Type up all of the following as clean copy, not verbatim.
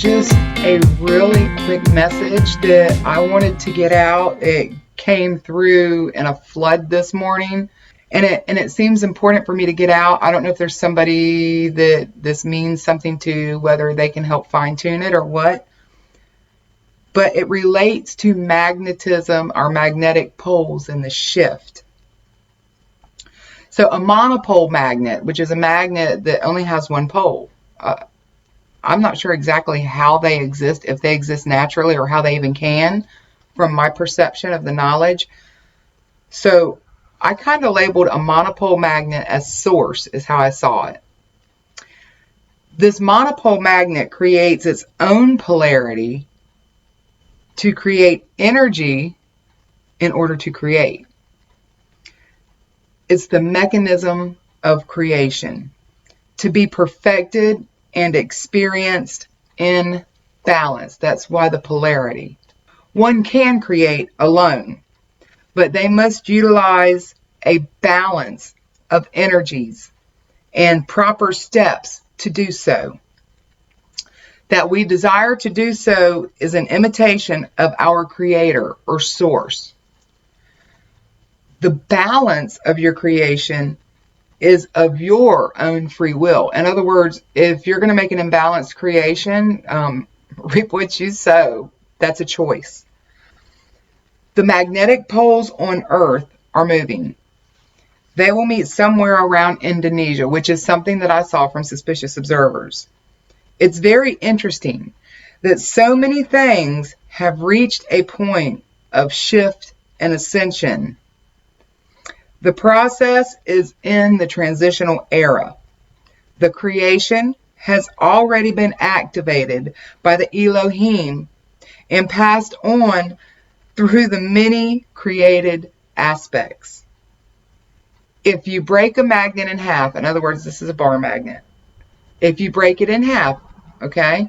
just a really quick message that I wanted to get out. It came through in a flood this morning, and it seems important for me to get out. I don't know if there's somebody that this means something to, whether they can help fine-tune it or what, but it relates to magnetism, our magnetic poles, and the shift. So a monopole magnet, which is a magnet that only has one pole, I'm not sure exactly how they exist, if they exist naturally or how they even can, from my perception of the knowledge. So I kind of labeled a monopole magnet as source, is how I saw it. This monopole magnet creates its own polarity to create energy in order to create. It's the mechanism of creation, to be perfected and experienced in balance. That's why the polarity. One can create alone, but they must utilize a balance of energies and proper steps to do so. That we desire to do so is an imitation of our creator or source. The balance of your creation is of your own free will. In other words, if you're going to make an imbalanced creation, reap what you sow. That's a choice. The magnetic poles on Earth are moving. They will meet somewhere around Indonesia, which is something that I saw from suspicious observers. It's very interesting that so many things have reached a point of shift and ascension. The process is in the transitional era. The creation has already been activated by the Elohim and passed on through the many created aspects. If you break a magnet in half, in other words, this is a bar magnet. If you break it in half, okay,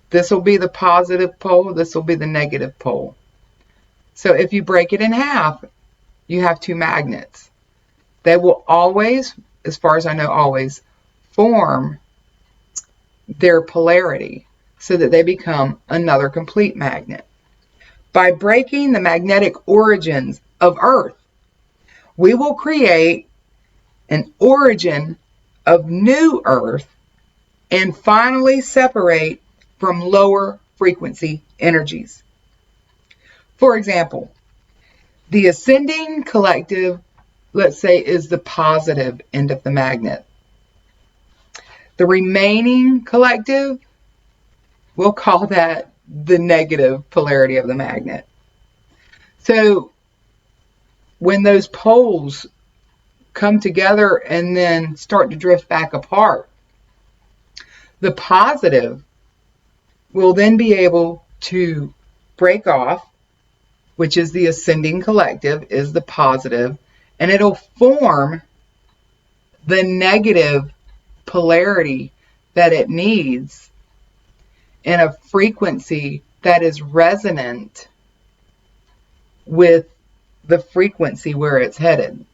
this will be the positive pole, this will be the negative pole. So if you break it in half, you have two magnets. They will always, as far as I know, always form their polarity so that they become another complete magnet. By breaking the magnetic origins of Earth, we will create an origin of new Earth and finally separate from lower frequency energies. For example, the ascending collective, let's say, is the positive end of the magnet. The remaining collective, we'll call that the negative polarity of the magnet. So when those poles come together and then start to drift back apart, the positive will then be able to break off, which is the ascending collective, is the positive, and it'll form the negative polarity that it needs in a frequency that is resonant with the frequency where it's headed.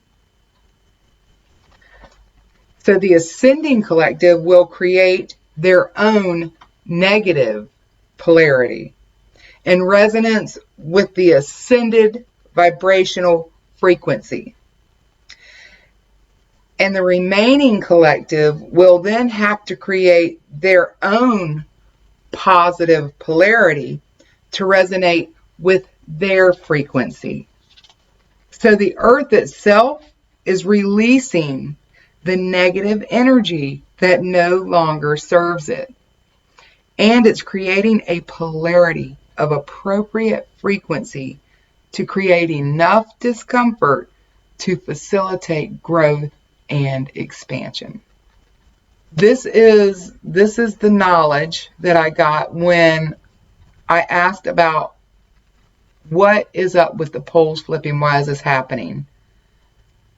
So the ascending collective will create their own negative polarity in resonance with the ascended vibrational frequency. And the remaining collective will then have to create their own positive polarity to resonate with their frequency. So the Earth itself is releasing the negative energy that no longer serves it. And it's creating a polarity of appropriate frequency to create enough discomfort to facilitate growth and expansion. This is the knowledge that I got when I asked about what is up with the poles flipping, why is this happening,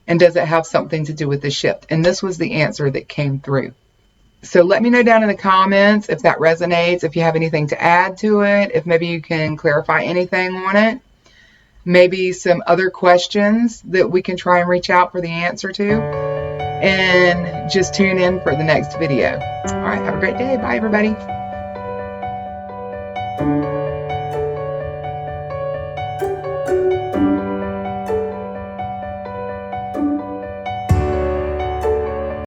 and does it have something to do with the shift? And this was the answer that came through. So let me know down in the comments if that resonates, if you have anything to add to it, if maybe you can clarify anything on it, maybe some other questions that we can try and reach out for the answer to, and just tune in for the next video. All right, have a great day. Bye, everybody.